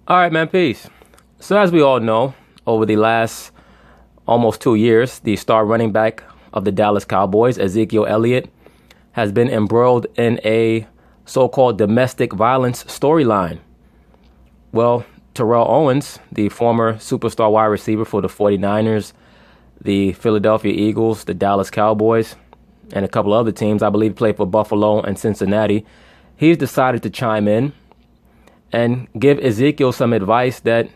All right, man, peace. So as we all know, over the last almost 2 years, the star running back of the Dallas Cowboys, Ezekiel Elliott, has been embroiled in a so-called domestic violence storyline. Well, Terrell Owens, the former superstar wide receiver for the 49ers, the Philadelphia Eagles, the Dallas Cowboys, and a couple other teams, I believe played for Buffalo and Cincinnati, he's decided to chime in and give Ezekiel some advice that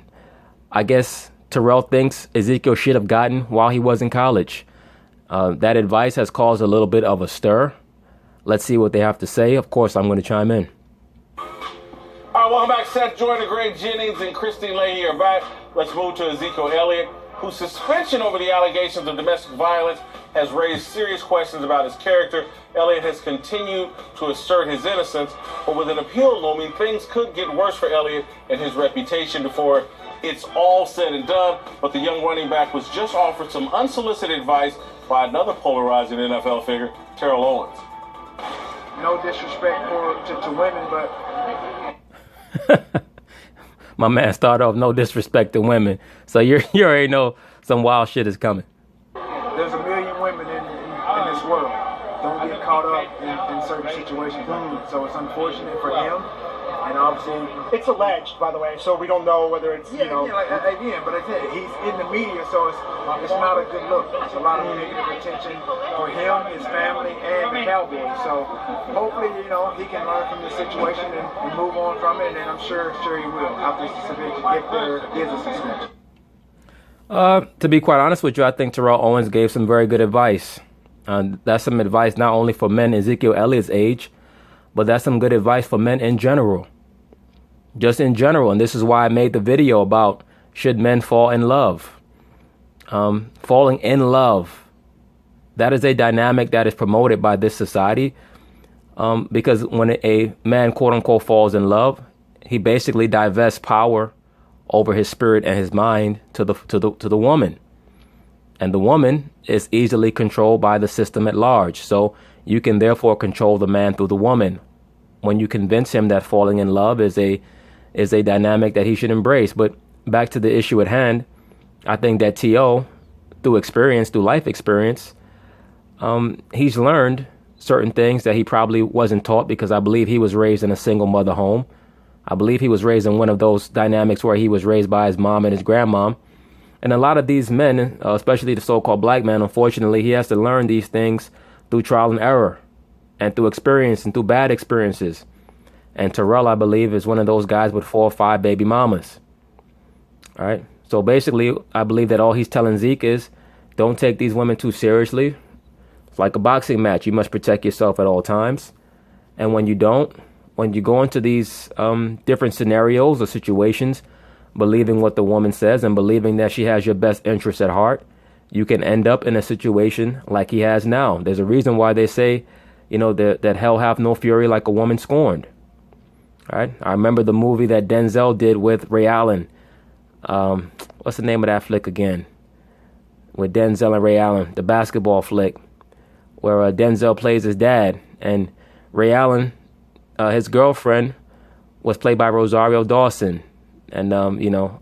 I guess Terrell thinks Ezekiel should have gotten while he was in college. That advice has caused a little bit of a stir. Let's see what they have to say. Of course, I'm going to chime in. All right, welcome back. Seth Jordan, Greg Jennings, and Christine Leahy are back. Let's move to Ezekiel Elliott, whose suspension over the allegations of domestic violence has raised serious questions about his character. Elliott has continued to assert his innocence, but with an appeal looming, things could get worse for Elliott and his reputation before it's all said and done. But the young running back was just offered some unsolicited advice by another polarizing NFL figure, Terrell Owens. No disrespect to women, but my man started off no disrespect to women. So you already know some wild shit is coming. There's a million women in this world. Don't get caught up in certain situations like that. So it's unfortunate for him. And obviously, it's alleged, by the way, so we don't know whether it's, but I tell you, he's in the media, so it's not a good look. It's a lot of negative attention for him, his family, and the Cowboys. So hopefully, he can learn from the situation and move on from it, and I'm sure he will after the suspension, if there is a suspension. To be quite honest with you, I think Terrell Owens gave some very good advice. That's some advice not only for men Ezekiel Elliott's age, but that's some good advice for men in general. Just in general. And this is why I made the video about should men fall in love. Falling in love. That is a dynamic that is promoted by this society. Because when a man, quote unquote, falls in love, he basically divests power over his spirit and his mind to the woman. And the woman is easily controlled by the system at large. So you can therefore control the man through the woman. When you convince him that falling in love is a dynamic that he should embrace. But back to the issue at hand, I think that T.O., through life experience, he's learned certain things that he probably wasn't taught, because I believe he was raised in a single mother home. I believe he was raised in one of those dynamics where he was raised by his mom and his grandmom. And a lot of these men, especially the so-called black man, unfortunately, he has to learn these things through trial and error and through experience and through bad experiences. And Terrell, I believe, is one of those guys with 4 or 5 baby mamas. All right. So basically, I believe that all he's telling Zeke is don't take these women too seriously. It's like a boxing match. You must protect yourself at all times. And when you don't, when you go into these different scenarios or situations, believing what the woman says and believing that she has your best interests at heart, you can end up in a situation like he has now. There's a reason why they say, that hell hath no fury like a woman scorned. All right. I remember the movie that Denzel did with Ray Allen. What's the name of that flick again? With Denzel and Ray Allen, the basketball flick, where Denzel plays his dad, and Ray Allen, his girlfriend, was played by Rosario Dawson. And,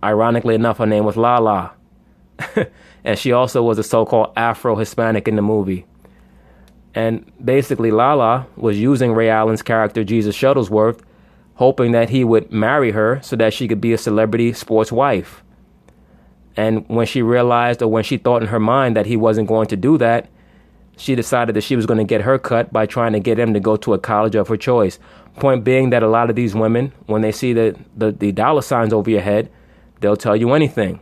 ironically enough, her name was Lala. And she also was a so-called Afro-Hispanic in the movie. And basically, Lala was using Ray Allen's character, Jesus Shuttlesworth, hoping that he would marry her so that she could be a celebrity sports wife. And when she realized, or when she thought in her mind that he wasn't going to do that, she decided that she was going to get her cut by trying to get him to go to a college of her choice. Point being that a lot of these women, when they see the dollar signs over your head, they'll tell you anything.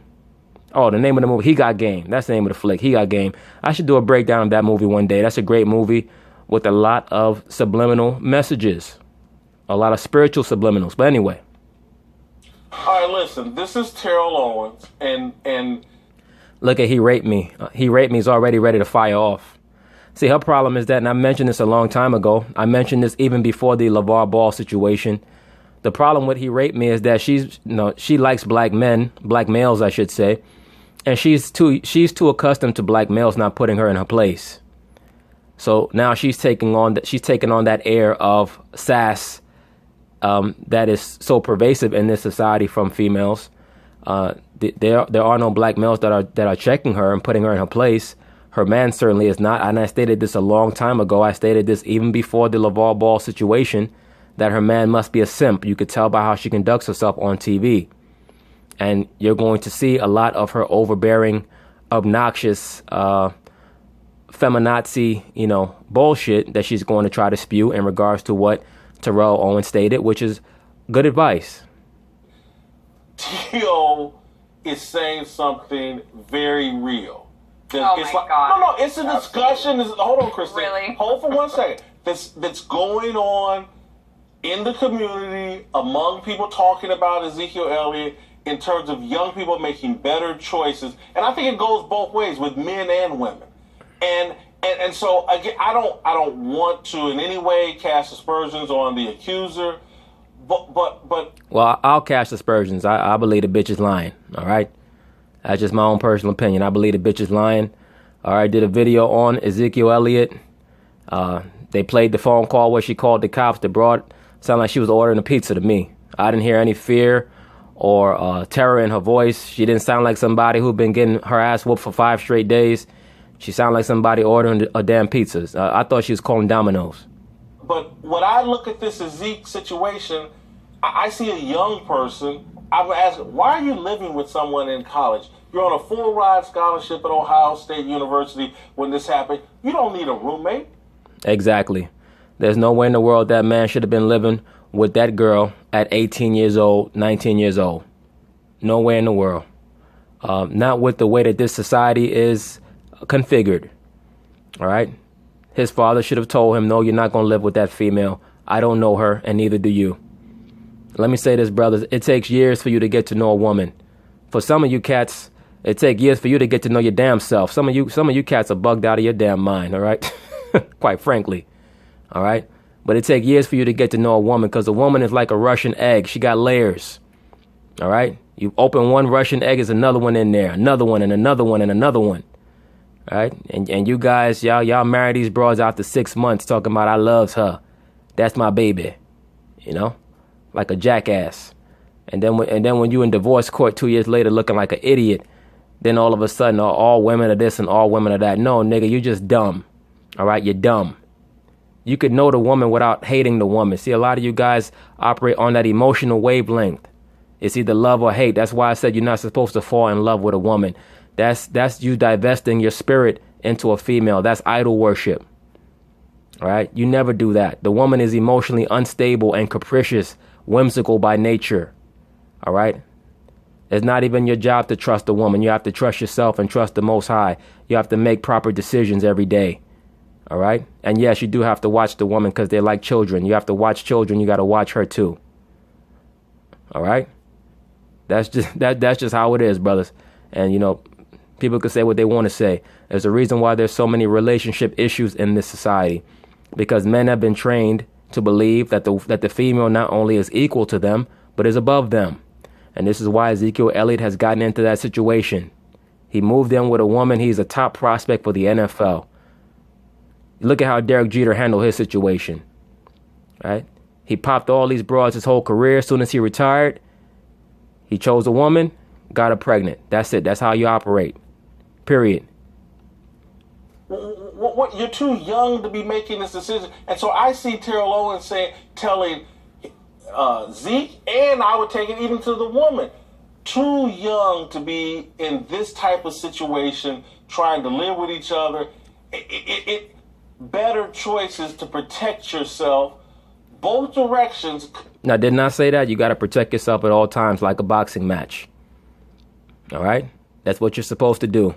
Oh, the name of the movie, He Got Game. That's the name of the flick, He Got Game. I should do a breakdown of that movie one day. That's a great movie with a lot of subliminal messages, a lot of spiritual subliminals. But anyway. All right, listen, this is Terrell Owens, and look at He Raped Me. He Raped Me is already ready to fire off. See, her problem is that, and I mentioned this a long time ago, I mentioned this even before the LeVar Ball situation. The problem with He Raped Me is that she likes black men, black males, I should say, and she's too accustomed to black males not putting her in her place. So now she's taking on that air of Sass that is so pervasive in this society from females. There are no black males that are checking her and putting her in her place. Her man certainly is not. And I stated this a long time ago. I stated this even before the LaVar Ball situation, that her man must be a simp. You could tell by how she conducts herself on TV. And you're going to see a lot of her overbearing, obnoxious, feminazi, bullshit that she's going to try to spew in regards to what Terrell Owens stated, which is good advice. T.O. is saying something very real. God. No, it's a discussion. Hold on, Christine. Really? Hold for 1 second. That's going on in the community among people talking about Ezekiel Elliott in terms of young people making better choices. And I think it goes both ways with men and women. And so again, I don't want to in any way cast aspersions on the accuser, but well, I'll cast aspersions. I believe the bitch is lying. All right, that's just my own personal opinion. I believe the bitch is lying. All right, did a video on Ezekiel Elliott. They played the phone call where she called the cops. The broad sounded like she was ordering a pizza to me. I didn't hear any fear or terror in her voice. She didn't sound like somebody who'd been getting her ass whooped for 5 straight days. She sounded like somebody ordering a damn pizzas. I thought she was calling Domino's. But when I look at this Zeke situation, I see a young person. I would ask, why are you living with someone in college? You're on a full ride scholarship at Ohio State University when this happened. You don't need a roommate. Exactly. There's no way in the world that man should have been living with that girl at 18 years old, 19 years old. No way in the world. Not with the way that this society is configured. All right. His father should have told him, no, you're not going to live with that female. I don't know her, and neither do you. Let me say this, brothers. It takes years for you to get to know a woman. For some of you cats, it takes years for you to get to know your damn self. Some of you cats are bugged out of your damn mind. All right. Quite frankly. All right. But it takes years for you to get to know a woman, because a woman is like a Russian egg. She got layers. All right. You open one Russian egg, there's another one in there, another one and another one and another one. Right? And you guys, y'all marry these broads after 6 months talking about I loves her. That's my baby. Like a jackass. And then when you in divorce court 2 years later looking like an idiot, then all of a sudden all women are this and all women are that. No, nigga, you just dumb. All right, you're dumb. You could know the woman without hating the woman. See, a lot of you guys operate on that emotional wavelength. It's either love or hate. That's why I said you're not supposed to fall in love with a woman. That's you divesting your spirit into a female. That's idol worship. All right? You never do that. The woman is emotionally unstable and capricious, whimsical by nature. All right? It's not even your job to trust a woman. You have to trust yourself and trust the Most High. You have to make proper decisions every day. All right? And yes, you do have to watch the woman because they're like children. You have to watch children. You got to watch her too. All right? That's just how it is, brothers. And, people could say what they want to say. There's a reason why there's so many relationship issues in this society, because men have been trained to believe that the female not only is equal to them, but is above them. And this is why Ezekiel Elliott has gotten into that situation. He moved in with a woman. He's a top prospect for the NFL. Look at how Derek Jeter handled his situation. Right? He popped all these broads his whole career. As soon as he retired, he chose a woman, got her pregnant. That's it. That's how you operate. Period. What? You're too young to be making this decision. And so I see Terrell Owens telling Zeke, and I would take it even to the woman, too young to be in this type of situation, trying to live with each other. Better choices to protect yourself, both directions. Now, didn't I say that? You got to protect yourself at all times like a boxing match. All right? That's what you're supposed to do.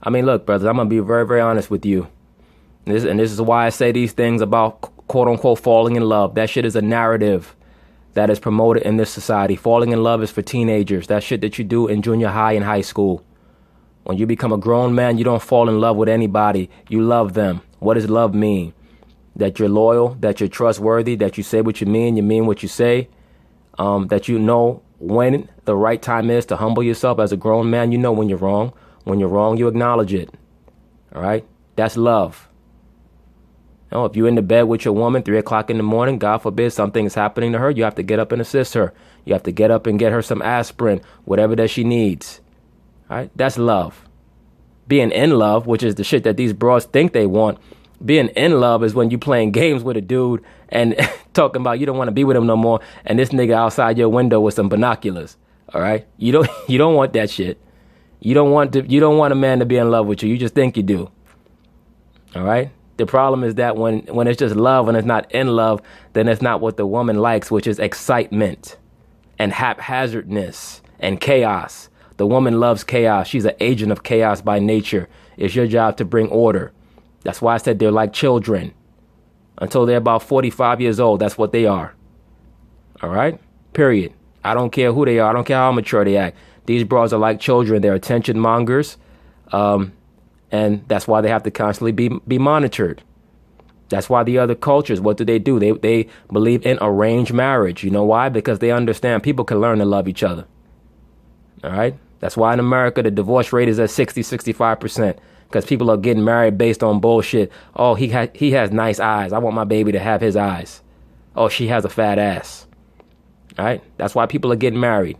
I mean, look, brothers, I'm going to be very, very honest with you. This is why I say these things about quote-unquote falling in love. That shit is a narrative that is promoted in this society. Falling in love is for teenagers. That shit that you do in junior high and high school. When you become a grown man, you don't fall in love with anybody. You love them. What does love mean? That you're loyal, that you're trustworthy, that you say what you mean what you say, that you know when the right time is to humble yourself as a grown man. You know when you're wrong. When you're wrong, you acknowledge it. All right? That's love. know, if you're in the bed with your woman, 3 o'clock in the morning, God forbid something is happening to her, you have to get up and assist her. You have to get up and get her some aspirin, whatever that she needs. All right? That's love. Being in love, which is the shit that these broads think they want. Being in love is when you playing games with a dude and talking about you don't want to be with him no more, and this nigga outside your window with some binoculars. All right? You don't want that shit. You don't want a man to be in love with you. You just think you do. All right? The problem is that when it's just love and it's not in love, then it's not what the woman likes, which is excitement and haphazardness and chaos. The woman loves chaos. She's an agent of chaos by nature. It's your job to bring order. That's why I said they're like children. Until they're about 45 years old, that's what they are. All right? Period. I don't care who they are. I don't care how mature they act. These bras are like children. They're attention mongers. And that's why they have to constantly be monitored. That's why the other cultures, what do? They believe in arranged marriage. You know why? Because they understand people can learn to love each other. All right? That's why in America, the divorce rate is at 65%. Because people are getting married based on bullshit. Oh, he has nice eyes. I want my baby to have his eyes. Oh, she has a fat ass. All right? That's why people are getting married.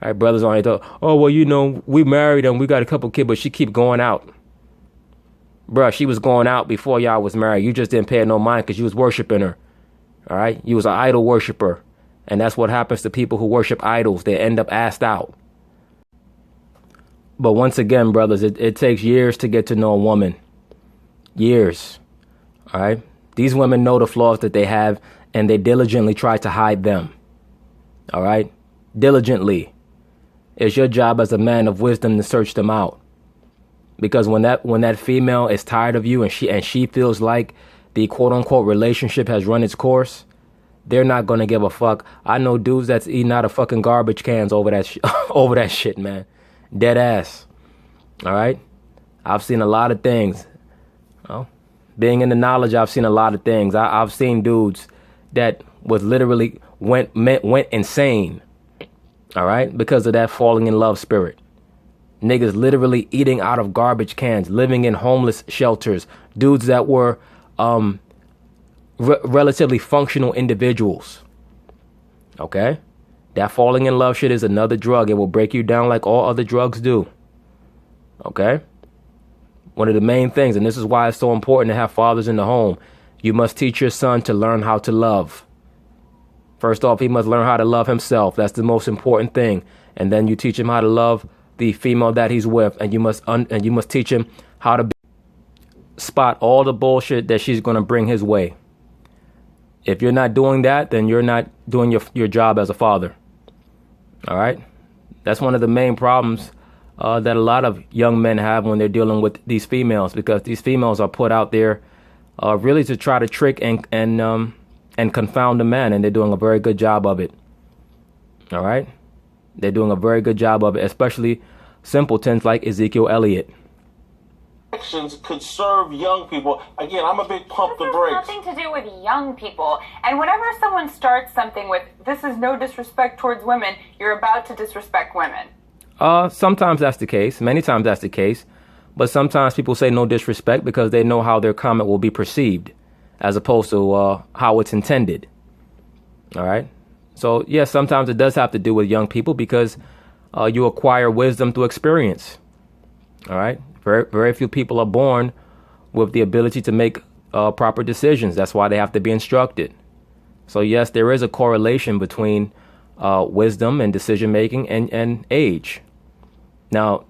All right? Brothers only thought, oh, well, you know, we married and we got a couple kids, but she keep going out. Bruh, she was going out before y'all was married. You just didn't pay her no mind because you was worshiping her. All right? You was an idol worshiper. And that's what happens to people who worship idols. They end up assed out. But once again, brothers, it takes years to get to know a woman. Years. All right? These women know the flaws that they have, and they diligently try to hide them. All right? Diligently. It's your job as a man of wisdom to search them out. Because when that female is tired of you and she feels like the quote unquote relationship has run its course, they're not gonna give a fuck. I know dudes that's eating out of fucking garbage cans over that over that shit, man. Dead ass. All right. I've seen a lot of things. Well, being in the knowledge, I've seen a lot of things. I've seen dudes that was literally went insane. All right, because of that falling in love spirit. Niggas literally eating out of garbage cans, living in homeless shelters. Dudes that were relatively functional individuals. Okay? That falling in love shit is another drug. It will break you down like all other drugs do. Okay? One of the main things, and this is why it's so important to have fathers in the home. You must teach your son to learn how to love. First off, he must learn how to love himself. That's the most important thing. And then you teach him how to love the female that he's with, and you must teach him how to spot all the bullshit that she's going to bring his way. If you're not doing that, then you're not doing your job as a father. All right? That's one of the main problems that a lot of young men have when they're dealing with these females, because these females are put out there really to try to trick and confound the man, and they're doing a very good job of it. All right? They're doing a very good job of it, especially simpletons like Ezekiel Elliott. Actions could serve young people. Again, I'm a big pump the brakes. This has nothing to do with young people. And whenever someone starts something with, this is no disrespect towards women, you're about to disrespect women. Sometimes that's the case. Many times that's the case. But sometimes people say no disrespect because they know how their comment will be perceived, as opposed to how it's intended. All right? So, yes, sometimes it does have to do with young people because you acquire wisdom through experience. All right? Very, very few people are born with the ability to make proper decisions. That's why they have to be instructed. So, yes, there is a correlation between wisdom and decision making and age. Now,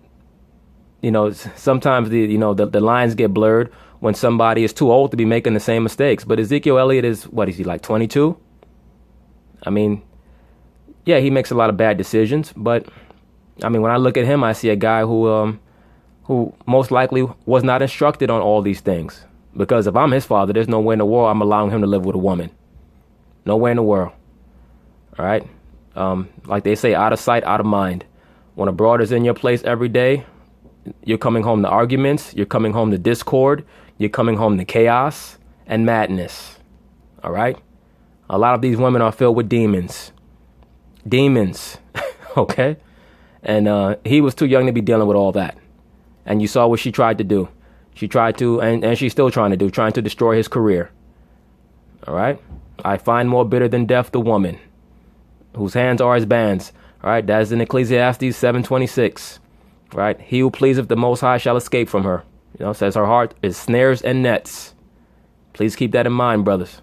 you know, sometimes the lines get blurred when somebody is too old to be making the same mistakes. But Ezekiel Elliott is, what is he, like 22? I mean, yeah, he makes a lot of bad decisions. But, I mean, when I look at him, I see a guy who most likely was not instructed on all these things. Because if I'm his father, there's no way in the world I'm allowing him to live with a woman. No way in the world. All right? Like they say, out of sight, out of mind. When a broad is in your place every day, you're coming home to arguments, you're coming home to discord, you're coming home to chaos and madness. All right? A lot of these women are filled with demons. Demons. Okay? And he was too young to be dealing with all that. And you saw what she tried to do. She tried to, and she's still trying to destroy his career. All right? I find more bitter than death the woman whose hands are as bands. All right? That is in Ecclesiastes 7:26. Right? He who pleaseth the Most High shall escape from her. You know, says her heart is snares and nets. Please keep that in mind, brothers.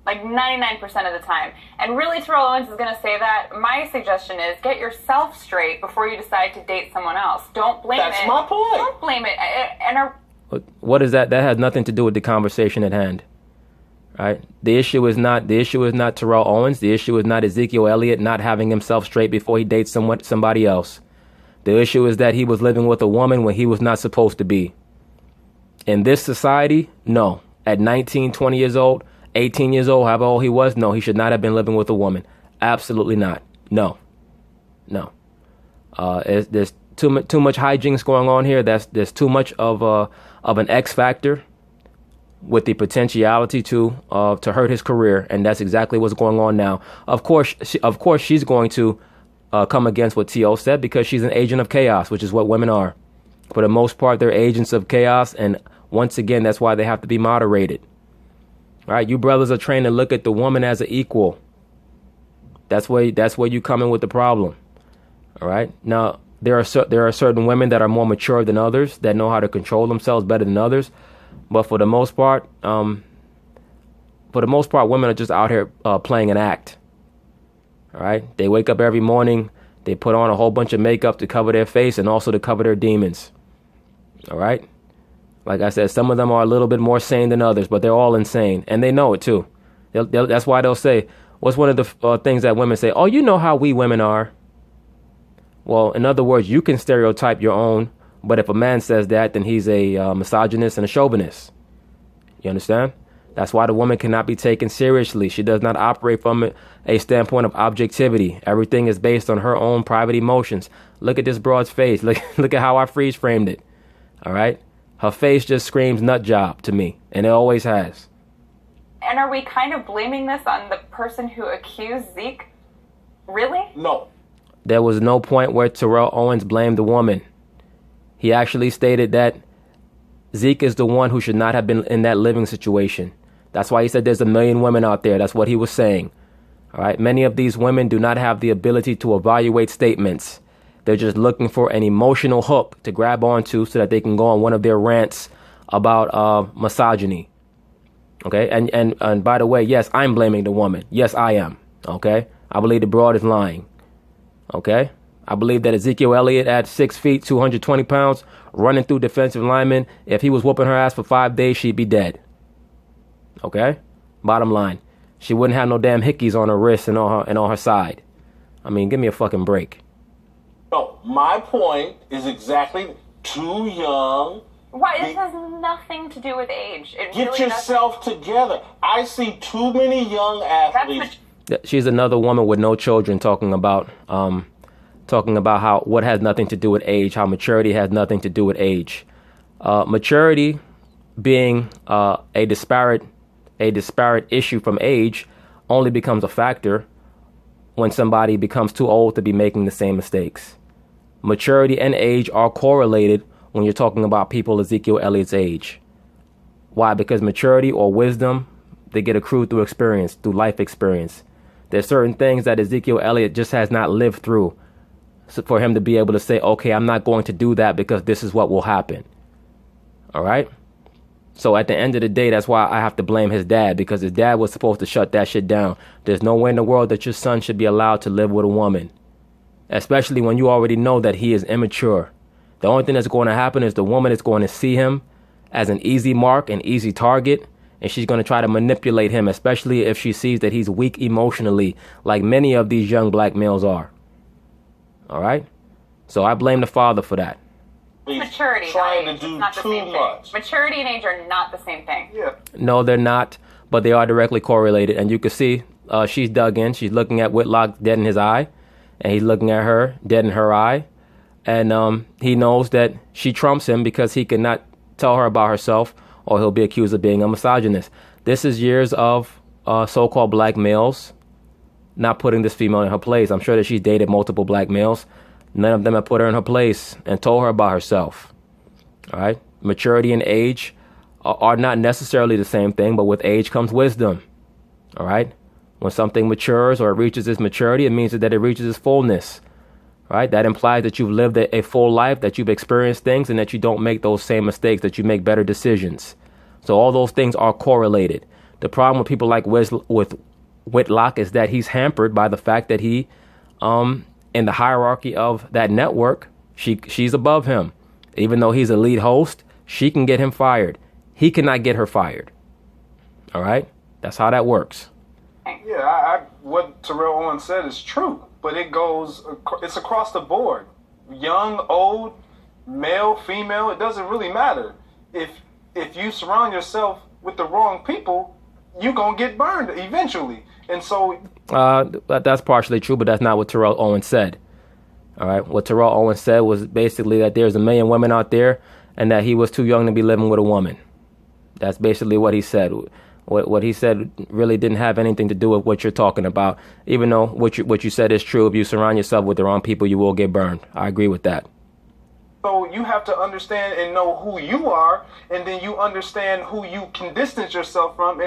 Like 99% of the time. And really, Terrell Owens is going to say that. My suggestion is get yourself straight before you decide to date someone else. Don't blame it. That's my point. Don't blame it. And what is that? That has nothing to do with the conversation at hand. Right? The issue is not Terrell Owens. The issue is not Ezekiel Elliott not having himself straight before he dates somebody else. The issue is that he was living with a woman when he was not supposed to be. In this society, no. At 19, 20 years old, 18 years old, however old he was, no, he should not have been living with a woman. Absolutely not. No. There's too much hijinks going on here. There's too much of an X factor with the potentiality to hurt his career, and that's exactly what's going on now. Of course, she's going to come against what T.O. said because she's an agent of chaos, which is what women are. For the most part, they're agents of chaos, and once again, that's why they have to be moderated. All right, you brothers are trained to look at the woman as an equal. That's where you come in with the problem. All right. Now there are certain women that are more mature than others that know how to control themselves better than others, but for the most part, women are just out here playing an act. All right. They wake up every morning. They put on a whole bunch of makeup to cover their face and also to cover their demons. All right. Like I said, some of them are a little bit more sane than others, but they're all insane, and they know it too. That's why they'll say, what's one of the things that women say? Oh, you know how we women are. Well, in other words, you can stereotype your own, but if a man says that, then he's a misogynist and a chauvinist. You understand? That's why the woman cannot be taken seriously. She does not operate from a standpoint of objectivity. Everything is based on her own private emotions. Look at this broad's face. Look at how I freeze framed it. All right? Her face just screams nut job to me, and it always has. And are we kind of blaming this on the person who accused Zeke? Really? No. There was no point where Terrell Owens blamed the woman. He actually stated that Zeke is the one who should not have been in that living situation. That's why he said there's a million women out there. That's what he was saying. All right. Many of these women do not have the ability to evaluate statements. They're just looking for an emotional hook to grab onto so that they can go on one of their rants about misogyny. Okay. And by the way, yes, I'm blaming the woman. Yes, I am. Okay. I believe the broad is lying. Okay. I believe that Ezekiel Elliott at 6 feet, 220 pounds, running through defensive linemen, if he was whooping her ass for 5 days, she'd be dead. Okay. Bottom line, she wouldn't have no damn hickeys on her wrist and on her side. I mean, give me a fucking break. No, my point is exactly too young. Why? This has nothing to do with age. Get yourself together. I see too many young athletes. She's another woman with no children talking about how what has nothing to do with age, how maturity has nothing to do with age. Maturity being a disparate issue from age only becomes a factor when somebody becomes too old to be making the same mistakes. Maturity and age are correlated when you're talking about people Ezekiel Elliott's age. Why? Because maturity or wisdom, they get accrued through experience, through life experience. There's certain things that Ezekiel Elliott just has not lived through for him to be able to say, okay, I'm not going to do that because this is what will happen. All right? So at the end of the day, that's why I have to blame his dad, because his dad was supposed to shut that shit down. There's no way in the world that your son should be allowed to live with a woman, especially when you already know that he is immature. The only thing that's going to happen is the woman is going to see him as an easy mark, an easy target, and she's going to try to manipulate him, especially if she sees that he's weak emotionally, like many of these young black males are. All right? So I blame the father for that. Maturity, trying not age. to do Not the too same much. thing. Maturity and age are not the same thing. Yeah. No, they're not, but they are directly correlated. And you can see she's dug in. She's looking at Whitlock dead in his eye, and he's looking at her dead in her eye. And he knows that she trumps him because he cannot tell her about herself, or he'll be accused of being a misogynist. This is years of so-called black males not putting this female in her place. I'm sure that she's dated multiple black males. None of them have put her in her place and told her about herself. All right? maturity and age are not necessarily the same thing, but with age comes wisdom. All right? When something matures or it reaches its maturity, it means that it reaches its fullness. Right? That implies that you've lived a full life, that you've experienced things, and that you don't make those same mistakes, that you make better decisions. So all those things are correlated. The problem with people like with Whitlock is that he's hampered by the fact that he, in the hierarchy of that network, she's above him. Even though he's a lead host, she can get him fired. He cannot get her fired. All right? That's how that works. Yeah, what Terrell Owens said is true, but it's across the board. Young, old, male, female, it doesn't really matter. If you surround yourself with the wrong people, you're going to get burned eventually. And so... that's partially true, but that's not what Terrell Owens said. All right? What Terrell Owens said was basically that there's 1 million women out there and that he was too young to be living with a woman. That's basically what he said. What he said really didn't have anything to do with what you're talking about. Even though what you said is true, if you surround yourself with the wrong people, you will get burned. I agree with that. So you have to understand and know who you are, and then you understand who you can distance yourself from.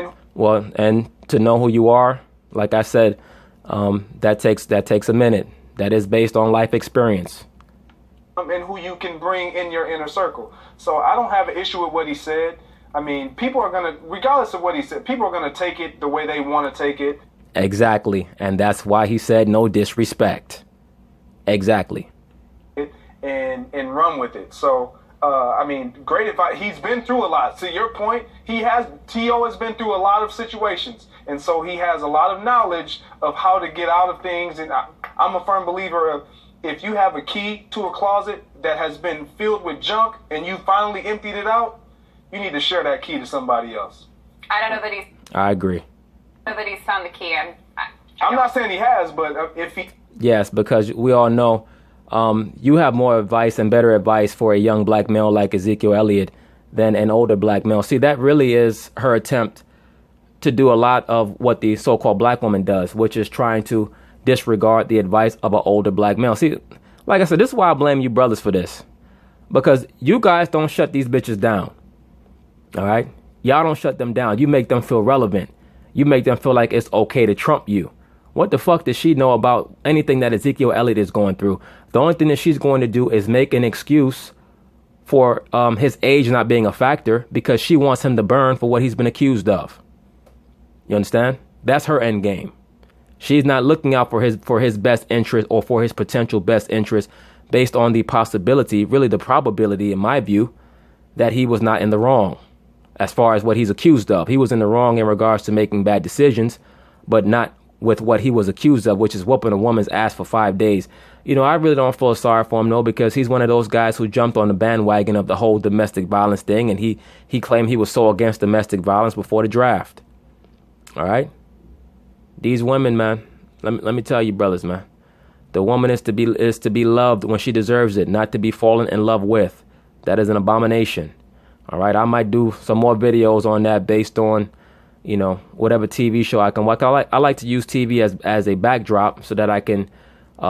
And to know who you are, like I said, that takes a minute. That is based on life experience. And who you can bring in your inner circle. So I don't have an issue with what he said. I mean, people are going to, regardless of what he said, people are going to take it the way they want to take it. Exactly. And that's why he said no disrespect. Exactly. And run with it. So, I mean, great advice. He's been through a lot. To your point, T.O. has been through a lot of situations. And so he has a lot of knowledge of how to get out of things. And I'm a firm believer of, if you have a key to a closet that has been filled with junk and you finally emptied it out, you need to share that key to somebody else. I don't know that he's... I agree. I don't know that he's found the key. I'm not saying he has, but if he... Yes, because we all know you have more advice and better advice for a young black male like Ezekiel Elliott than an older black male. See, that really is her attempt to do a lot of what the so-called black woman does, which is trying to disregard the advice of an older black male. See, like I said, this is why I blame you brothers for this. Because you guys don't shut these bitches down. All right? Y'all don't shut them down. You make them feel relevant. You make them feel like it's okay to trump you. What the fuck does she know about anything that Ezekiel Elliott is going through? The only thing that she's going to do is make an excuse for his age not being a factor because she wants him to burn for what he's been accused of. You understand? That's her end game. She's not looking out for his best interest or for his potential best interest based on the possibility, really the probability, in my view, that he was not in the wrong. As far as what he's accused of, he was in the wrong in regards to making bad decisions, but not with what he was accused of, which is whooping a woman's ass for 5 days. You know, I really don't feel sorry for him, though, because he's one of those guys who jumped on the bandwagon of the whole domestic violence thing, and he claimed he was so against domestic violence before the draft. All right? These women, man, let me tell you, brothers, man, the woman is to be loved when she deserves it, not to be fallen in love with. That is an abomination. All right, I might do some more videos on that based on, you know, whatever TV show I can watch. I like to use TV as a backdrop so that I can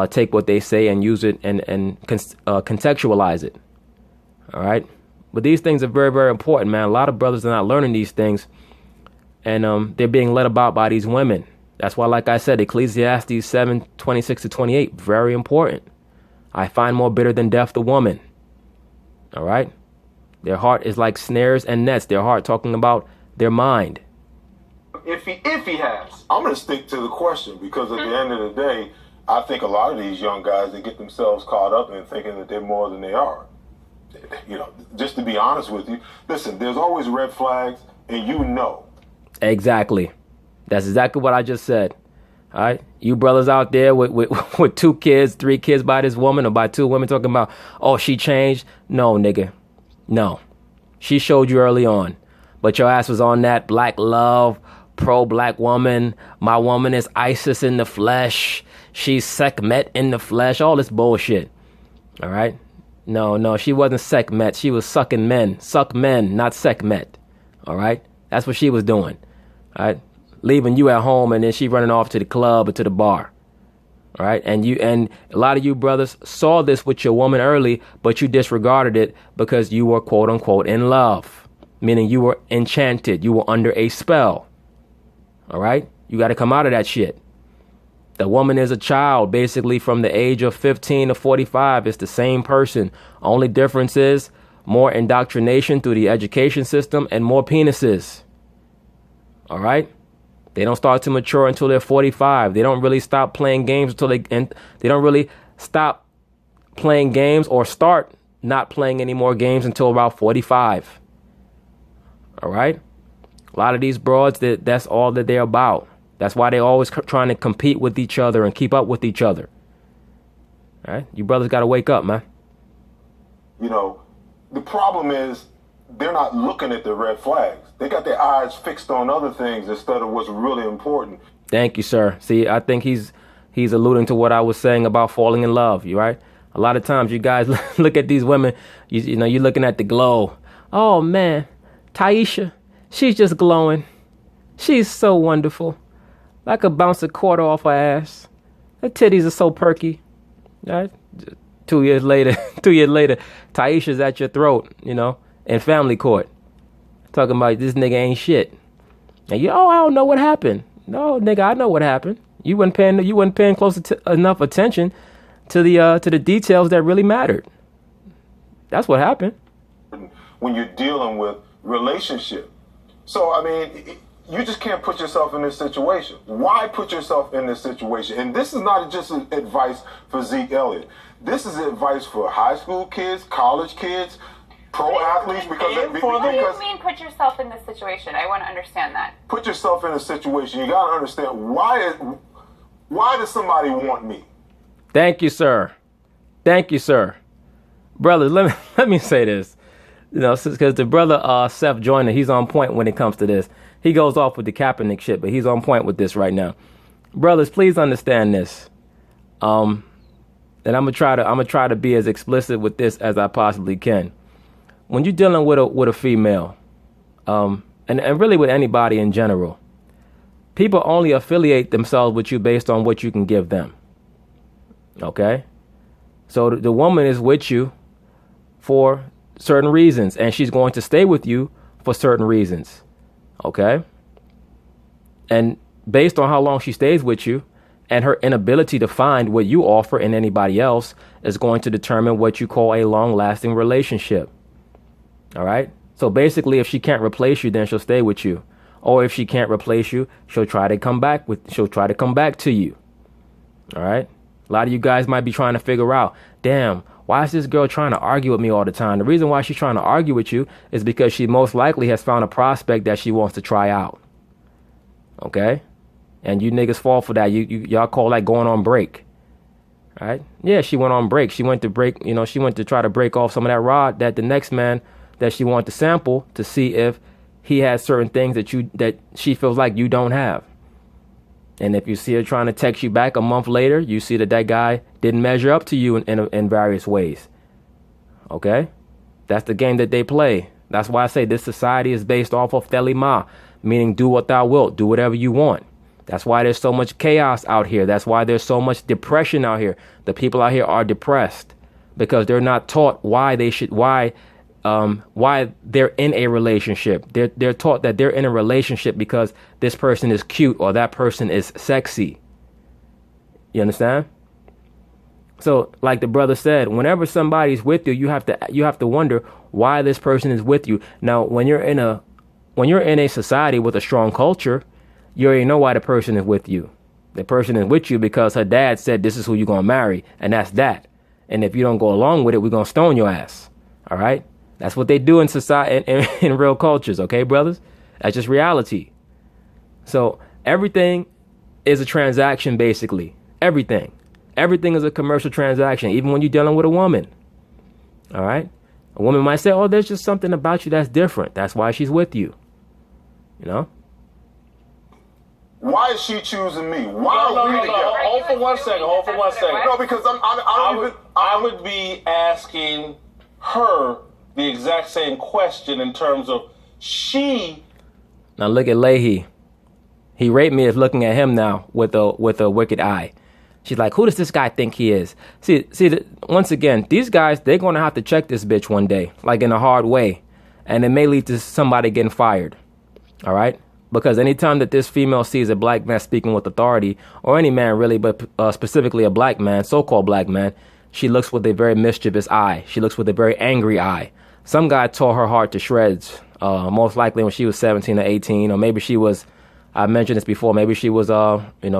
take what they say and use it and contextualize it. All right, but these things are very, very important, man. A lot of brothers are not learning these things, and they're being led about by these women. That's why, like I said, Ecclesiastes 7:26-28, very important. I find more bitter than death the woman. All right. Their heart is like snares and nets. Their heart talking about their mind. If he has. I'm going to stick to the question because at the end of the day, I think a lot of these young guys, they get themselves caught up in thinking that they're more than they are. You know, just to be honest with you, listen, there's always red flags and you know. Exactly. That's exactly what I just said. All right. You brothers out there with 2 kids, 3 kids by this woman or by 2 women talking about, oh, she changed. No, nigga. No, she showed you early on, but your ass was on that black love, pro-black woman. My woman is ISIS in the flesh. She's Sekhmet in the flesh. All this bullshit. All right. No, she wasn't Sekhmet. She was sucking men. Suck men, not Sekhmet. All right. That's what she was doing. All right. Leaving you at home and then she running off to the club or to the bar. All right. And a lot of you brothers saw this with your woman early, but you disregarded it because you were quote unquote in love, meaning you were enchanted. You were under a spell. All right. You got to come out of that shit. The woman is a child, basically from the age of 15 to 45. It's the same person. Only difference is more indoctrination through the education system and more penises. All right. They don't start to mature until they're 45. They don't really stop playing games until they don't really stop playing games or start not playing any more games until about 45. All right. A lot of these broads, that's all that they're about. That's why they're always trying to compete with each other and keep up with each other. All right. You brothers got to wake up, man. You know, the problem is they're not looking at the red flags. They got their eyes fixed on other things instead of what's really important. Thank you, sir. See, I think he's alluding to what I was saying about falling in love. You right? A lot of times you guys look at these women, you know, you're looking at the glow. Oh, man, Taisha, she's just glowing. She's so wonderful. I could bounce a quarter off her ass. Her titties are so perky. Right? 2 years later, Taisha's at your throat, you know, in family court. Talking about this nigga ain't shit. And I don't know what happened. No, nigga, I know what happened. You wasn't paying close enough attention to the details that really mattered. That's what happened. When you're dealing with relationship. So, I mean, you just can't put yourself in this situation. Why put yourself in this situation? And this is not just advice for Zeke Elliott. This is advice for high school kids, college kids, pro athletes. What do you mean put yourself in this situation? I want to understand that. Put yourself in a situation. You got to understand why does somebody want me? Thank you, sir. Thank you, sir. Brother, let me say this. You know, because the brother Seth Joyner, he's on point when it comes to this. He goes off with the Kaepernick shit, but he's on point with this right now. Brothers, please understand this. And I'm gonna try to be as explicit with this as I possibly can. When you're dealing with a female, and really with anybody in general, people only affiliate themselves with you based on what you can give them. Okay? So the woman is with you for certain reasons, and she's going to stay with you for certain reasons. Okay? And based on how long she stays with you and her inability to find what you offer in anybody else is going to determine what you call a long-lasting relationship. All right? So basically, if she can't replace you, then she'll stay with you. Or if she can't replace you, she'll try to come back to you. All right? A lot of you guys might be trying to figure out, damn, why is this girl trying to argue with me all the time? The reason why she's trying to argue with you is because she most likely has found a prospect that she wants to try out. Okay? And you niggas fall for that. Y'all call that going on break. Right? Yeah, she went on break. She went to try to break off some of that rod that the next man that she wanted to sample to see if he has certain things that she feels like you don't have. And if you see her trying to text you back a month later, you see that guy didn't measure up to you in various ways. Okay? That's the game that they play. That's why I say this society is based off of Thelima, meaning do what thou wilt, do whatever you want. That's why there's so much chaos out here. That's why there's so much depression out here. The people out here are depressed because they're not taught why they're in a relationship. They're taught that they're in a relationship because this person is cute or that person is sexy. You understand? So, like the brother said, whenever somebody's with you, you have to wonder why this person is with you. Now, when you're in a society with a strong culture, you already know why the person is with you. The person is with you because her dad said this is who you're gonna marry, and that's that. And if you don't go along with it, we're gonna stone your ass. All right? That's what they do in society, in real cultures, okay, brothers? That's just reality. So everything is a transaction, basically. Everything. Everything is a commercial transaction, even when you're dealing with a woman. All right? A woman might say, oh, there's just something about you that's different. That's why she's with you. You know? Why is she choosing me? Why are we together? Hold for 1 second. No, because I would be asking her the exact same question in terms of she. Now look at Leahy. He raped me as looking at him now with a wicked eye. She's like, who does this guy think he is? Once again, these guys, they're going to have to check this bitch one day, like in a hard way. And it may lead to somebody getting fired. All right? Because anytime that this female sees a black man speaking with authority, or any man really, but specifically a black man, so-called black man, she looks with a very mischievous eye. She looks with a very angry eye. Some guy tore her heart to shreds, most likely when she was 17 or 18, or maybe she was, I mentioned this before, maybe she was,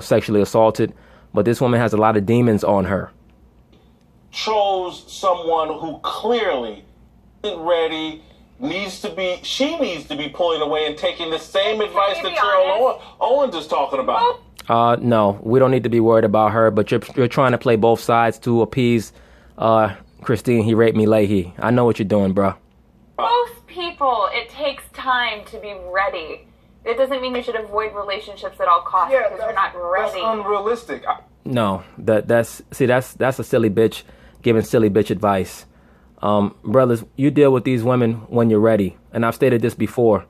sexually assaulted. But this woman has a lot of demons on her. Chose someone who clearly isn't ready, she needs to be pulling away and taking the same advice that Terrell Owens is talking about. No, we don't need to be worried about her, but you're trying to play both sides to appease Christine, he raped me, Leahy. I know what you're doing, bro. Most people, it takes time to be ready. It doesn't mean you should avoid relationships at all costs because you're not ready. That's unrealistic. No, that's a silly bitch giving silly bitch advice. Brothers, you deal with these women when you're ready. And I've stated this before.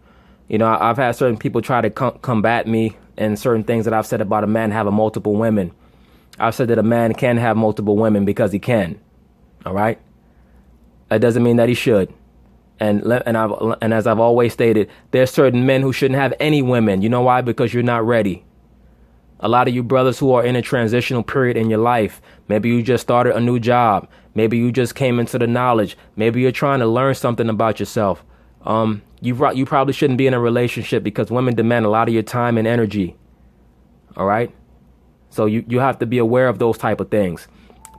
You know, I've had certain people try to combat me and certain things that I've said about a man having multiple women. I've said that a man can have multiple women because he can. All right? That doesn't mean that he should. And as I've always stated, there's certain men who shouldn't have any women. You know why? Because you're not ready. A lot of you brothers who are in a transitional period in your life, maybe you just started a new job. Maybe you just came into the knowledge. Maybe you're trying to learn something about yourself. You probably shouldn't be in a relationship because women demand a lot of your time and energy. All right? So you have to be aware of those type of things.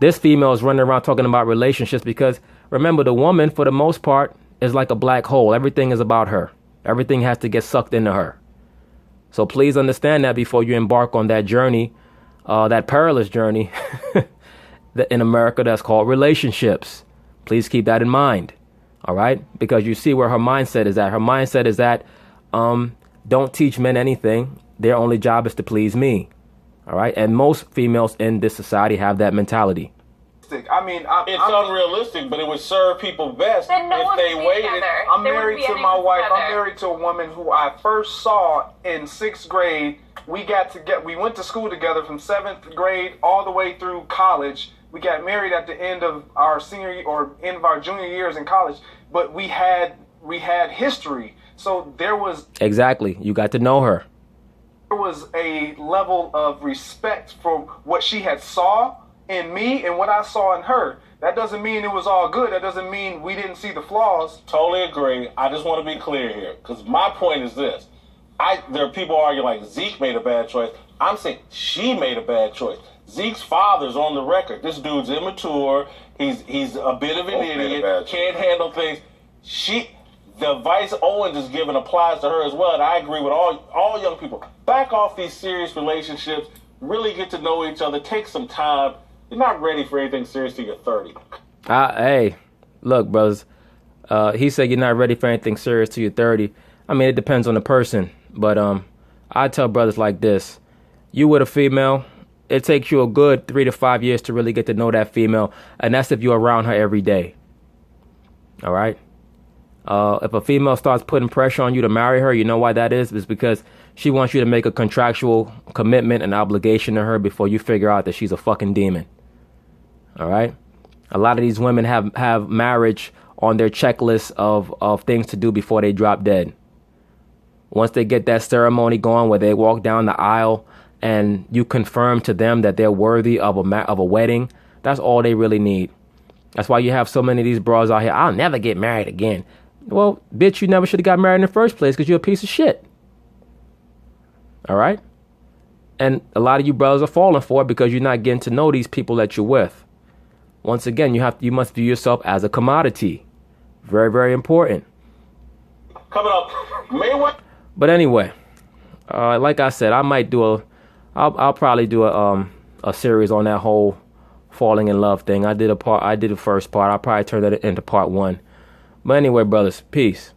This female is running around talking about relationships because, remember, the woman, for the most part, is like a black hole. Everything is about her. Everything has to get sucked into her. So please understand that before you embark on that journey, that perilous journey in America that's called relationships. Please keep that in mind. All right? Because you see where her mindset is at. Her mindset is that don't teach men anything. Their only job is to please me. All right? And most females in this society have that mentality. I mean, it's unrealistic, but it would serve people best if they waited. I'm married to my wife. I'm married to a woman who I first saw in 6th grade. We went to school together from 7th grade all the way through college. We got married at the end of our senior year or end of our junior years in college. But we had history, so there was exactly. You got to know her. There was a level of respect for what she had saw in me and what I saw in her. That doesn't mean it was all good. That doesn't mean we didn't see the flaws. Totally agree. I just want to be clear here, because my point is this. There are people arguing like Zeke made a bad choice. I'm saying she made a bad choice. Zeke's father's on the record. This dude's immature. He's a bit of an idiot. Can't handle things. The advice Owens is giving applies to her as well, and I agree with all young people. Back off these serious relationships. Really get to know each other. Take some time. You're not ready for anything serious till you're 30. Hey, look, brothers. He said you're not ready for anything serious till you're 30. I mean, it depends on the person. But I tell brothers like this. You with a female, it takes you a good 3 to 5 years to really get to know that female. And that's if you're around her every day. All right? If a female starts putting pressure on you to marry her, you know why that is? It's because she wants you to make a contractual commitment and obligation to her before you figure out that she's a fucking demon. All right? A lot of these women have marriage on their checklist of things to do before they drop dead. Once they get that ceremony going where they walk down the aisle and you confirm to them that they're worthy of a wedding, that's all they really need. That's why you have so many of these bras out here. I'll never get married again. Well, bitch, you never should have got married in the first place because you're a piece of shit. All right? And a lot of you brothers are falling for it because you're not getting to know these people that you're with. Once again, you must view yourself as a commodity. Very, very important. Coming up, But anyway, like I said, I'll probably do a series on that whole falling in love thing. I did the first part. I'll probably turn that into part 1. But anyway, brothers, peace.